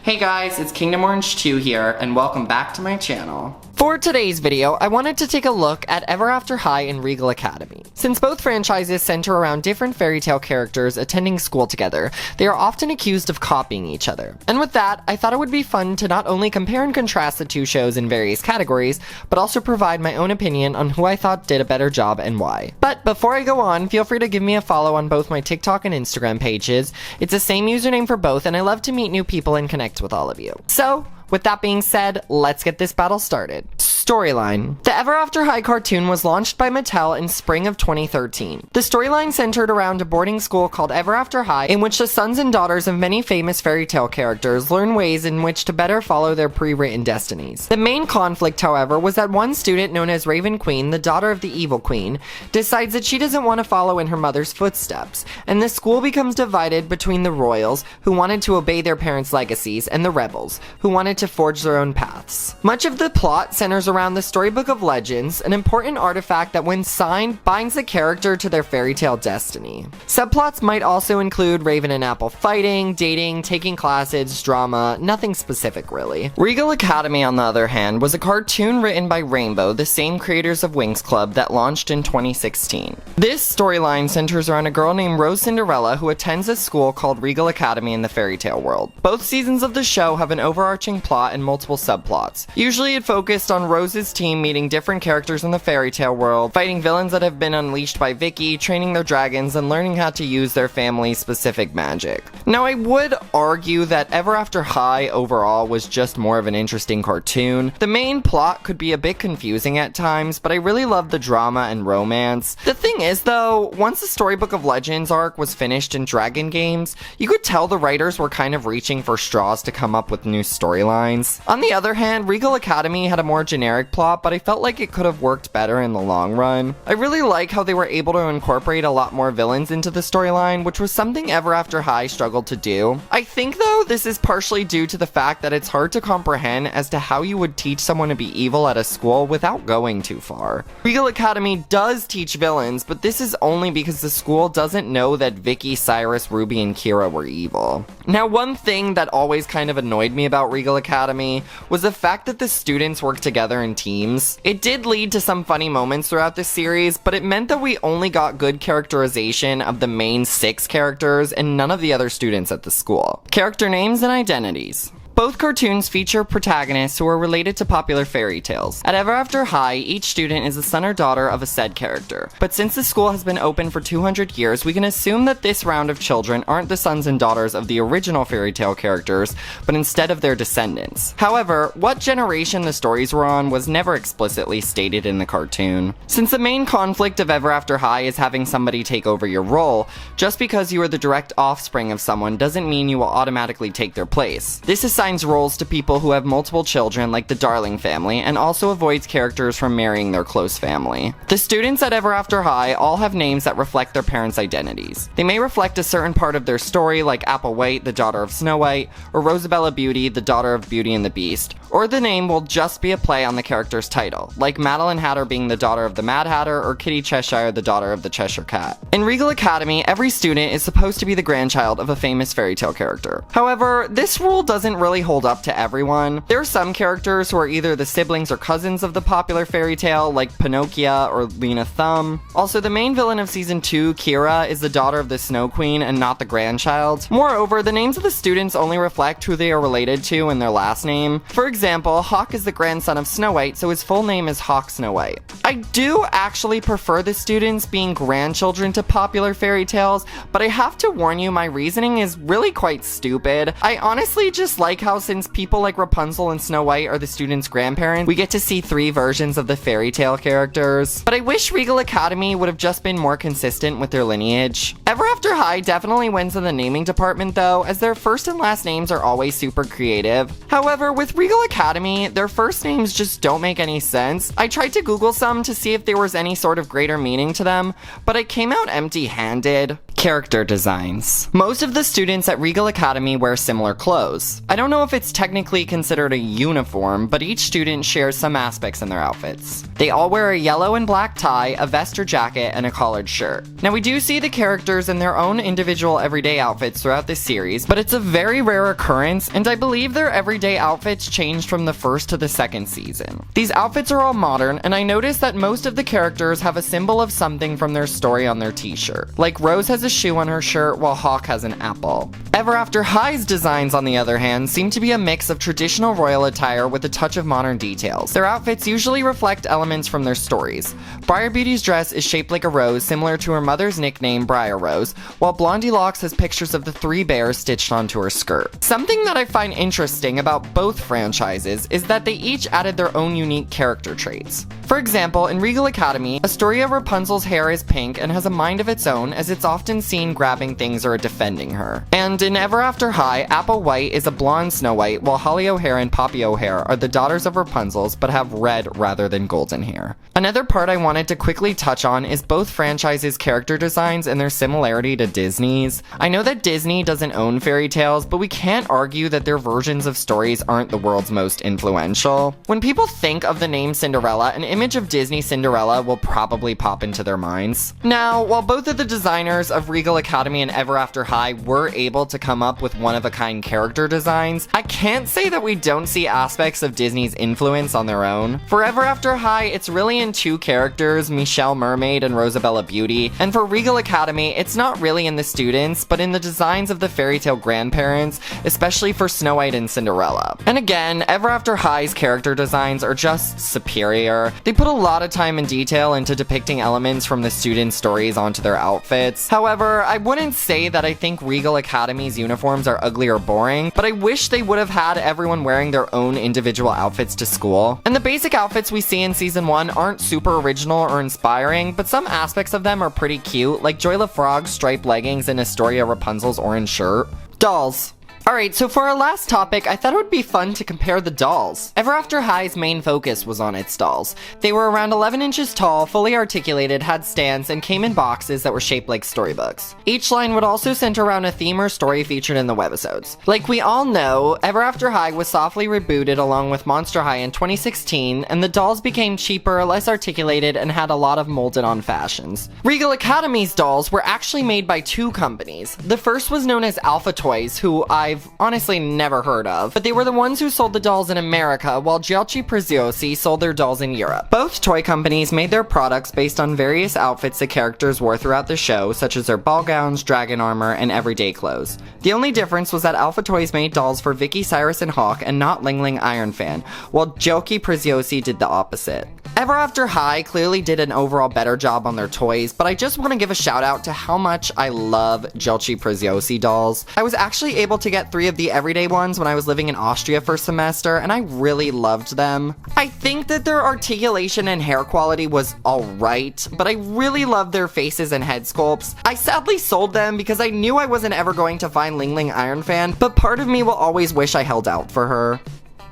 Hey guys, it's Kingdom Orange 2 here, and welcome back to my channel. For today's video, I wanted to take a look at Ever After High and Regal Academy. Since both franchises center around different fairy tale characters attending school together, they are often accused of copying each other. And with that, I thought it would be fun to not only compare and contrast the two shows in various categories, but also provide my own opinion on who I thought did a better job and why. But before I go on, feel free to give me a follow on both my TikTok and Instagram pages. It's the same username for both, and I love to meet new people and connect with all of you. So, with that being said, let's get this battle started. Storyline. The Ever After High cartoon was launched by Mattel in spring of 2013. The storyline centered around a boarding school called Ever After High, in which the sons and daughters of many famous fairy tale characters learn ways in which to better follow their pre-written destinies. The main conflict, however, was that one student known as Raven Queen, the daughter of the evil queen, decides that she doesn't want to follow in her mother's footsteps, and the school becomes divided between the royals, who wanted to obey their parents' legacies, and the rebels, who wanted to forge their own paths. Much of the plot centers around the Storybook of Legends, an important artifact that when signed binds the character to their fairy tale destiny. Subplots might also include Raven and Apple fighting, dating, taking classes, drama, nothing specific really. Regal Academy, on the other hand, was a cartoon written by Rainbow, the same creators of Winx Club, that launched in 2016. This storyline centers around a girl named Rose Cinderella who attends a school called Regal Academy in the fairy tale world. Both seasons of the show have an overarching plot and multiple subplots. Usually it focused on Rose's team meeting different characters in the fairy tale world, fighting villains that have been unleashed by Vicky, training their dragons, and learning how to use their family's specific magic. Now, I would argue that Ever After High overall was just more of an interesting cartoon. The main plot could be a bit confusing at times, but I really loved the drama and romance. The thing is though, once the Storybook of Legends arc was finished in Dragon Games, you could tell the writers were kind of reaching for straws to come up with new storylines. On the other hand, Regal Academy had a more generic plot, but I felt like it could have worked better in the long run. I really like how they were able to incorporate a lot more villains into the storyline, which was something Ever After High struggled to do. I think though this is partially due to the fact that it's hard to comprehend as to how you would teach someone to be evil at a school without going too far. Regal Academy does teach villains, but this is only because the school doesn't know that Vicky, Cyrus, Ruby, and Kira were evil. Now, one thing that always kind of annoyed me about Regal Academy was the fact that the students worked together in teams. It did lead to some funny moments throughout the series, but it meant that we only got good characterization of the main 6 characters and none of the other students at the school. Character names and identities. Both cartoons feature protagonists who are related to popular fairy tales. At Ever After High, each student is the son or daughter of a said character. But since the school has been open for 200 years, we can assume that this round of children aren't the sons and daughters of the original fairy tale characters, but instead of their descendants. However, what generation the stories were on was never explicitly stated in the cartoon. Since the main conflict of Ever After High is having somebody take over your role, just because you are the direct offspring of someone doesn't mean you will automatically take their place. This assigns roles to people who have multiple children like the Darling family, and also avoids characters from marrying their close family. The students at Ever After High all have names that reflect their parents' identities. They may reflect a certain part of their story, like Apple White, the daughter of Snow White, or Rosabella Beauty, the daughter of Beauty and the Beast. Or the name will just be a play on the character's title, like Madeline Hatter being the daughter of the Mad Hatter, or Kitty Cheshire the daughter of the Cheshire Cat. In Regal Academy, every student is supposed to be the grandchild of a famous fairy tale character. However, this rule doesn't really hold up to everyone. There are some characters who are either the siblings or cousins of the popular fairy tale, like Pinocchio or Lena Thumb. Also, the main villain of season 2, Kira, is the daughter of the Snow Queen and not the grandchild. Moreover, the names of the students only reflect who they are related to in their last name. For example, Hawk is the grandson of Snow White, so his full name is Hawk Snow White. I do actually prefer the students being grandchildren to popular fairy tales, but I have to warn you, my reasoning is really quite stupid. I honestly just like how since people like Rapunzel and Snow White are the students' grandparents, we get to see 3 versions of the fairy tale characters. But I wish Regal Academy would have just been more consistent with their lineage. Ever After High definitely wins in the naming department though, as their first and last names are always super creative. However, with Regal Academy, their first names just don't make any sense. I tried to Google some to see if there was any sort of greater meaning to them, but I came out empty-handed. Character designs. Most of the students at Regal Academy wear similar clothes. I don't know if it's technically considered a uniform, but each student shares some aspects in their outfits. They all wear a yellow and black tie, a vest or jacket, and a collared shirt. Now we do see the characters in their own individual everyday outfits throughout this series, but it's a very rare occurrence, and I believe their everyday outfits changed from the first to the second season. These outfits are all modern, and I noticed that most of the characters have a symbol of something from their story on their t-shirt. Like Rose has a shoe on her shirt, while Hawk has an apple. Ever After High's designs, on the other hand, seem to be a mix of traditional royal attire with a touch of modern details. Their outfits usually reflect elements from their stories. Briar Beauty's dress is shaped like a rose, similar to her mother's nickname, Briar Rose, while Blondie Locks has pictures of the three bears stitched onto her skirt. Something that I find interesting about both franchises is that they each added their own unique character traits. For example, in Regal Academy, Astoria Rapunzel's hair is pink and has a mind of its own, as it's often seen grabbing things or defending her. And in Ever After High, Apple White is a blonde Snow White, while Holly O'Hare and Poppy O'Hare are the daughters of Rapunzel's but have red rather than golden hair. Another part I wanted to quickly touch on is both franchises' character designs and their similarity to Disney's. I know that Disney doesn't own fairy tales, but we can't argue that their versions of stories aren't the world's most influential. When people think of the name Cinderella, an image of Disney Cinderella will probably pop into their minds. Now, while both of the designers of Regal Academy and Ever After High were able to come up with one-of-a-kind character designs, I can't say that we don't see aspects of Disney's influence on their own. For Ever After High, it's really in two characters, Michelle Mermaid and Rosabella Beauty, and for Regal Academy, it's not really in the students, but in the designs of the fairy tale grandparents, especially for Snow White and Cinderella. And again, Ever After High's character designs are just superior. They put a lot of time and detail into depicting elements from the students' stories onto their outfits. However, I wouldn't say that I think Regal Academy's uniforms are ugly or boring, but I wish they would have had everyone wearing their own individual outfits to school. And the basic outfits we see in season 1 aren't super original or inspiring, but some aspects of them are pretty cute, like Joy LaFrog's striped leggings and Astoria Rapunzel's orange shirt. Dolls. Alright, so for our last topic, I thought it would be fun to compare the dolls. Ever After High's main focus was on its dolls. They were around 11 inches tall, fully articulated, had stands, and came in boxes that were shaped like storybooks. Each line would also center around a theme or story featured in the webisodes. Like we all know, Ever After High was softly rebooted along with Monster High in 2016, and the dolls became cheaper, less articulated, and had a lot of molded-on fashions. Regal Academy's dolls were actually made by two companies. The first was known as Alpha Toys, who I've honestly never heard of, but they were the ones who sold the dolls in America, while Gelci Preziosi sold their dolls in Europe. Both toy companies made their products based on various outfits the characters wore throughout the show, such as their ball gowns, dragon armor, and everyday clothes. The only difference was that Alpha Toys made dolls for Vicky, Cyrus, and Hawk, and not Ling Ling Iron Fan, while Gelci Preziosi did the opposite. Ever After High clearly did an overall better job on their toys, but I just want to give a shout out to how much I love Gelci Preziosi dolls. I was actually able to get 3 of the everyday ones when I was living in Austria for a semester, and I really loved them. I think that their articulation and hair quality was alright, but I really loved their faces and head sculpts. I sadly sold them because I knew I wasn't ever going to find Ling Ling Iron Fan, but part of me will always wish I held out for her.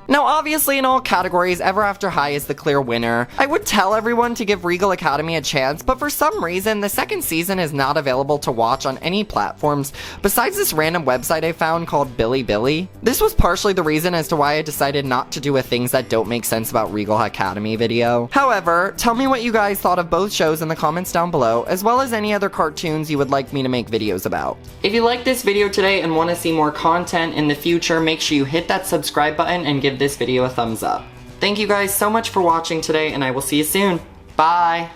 Now obviously in all categories, Ever After High is the clear winner. I would tell everyone to give Regal Academy a chance, but for some reason, the second season is not available to watch on any platforms besides this random website I found called Bilibili. This was partially the reason as to why I decided not to do a Things That Don't Make Sense About Regal Academy video. However, tell me what you guys thought of both shows in the comments down below, as well as any other cartoons you would like me to make videos about. If you liked this video today and want to see more content in the future, make sure you hit that subscribe button and give this video a thumbs up. Thank you guys so much for watching today, and I will see you soon. Bye!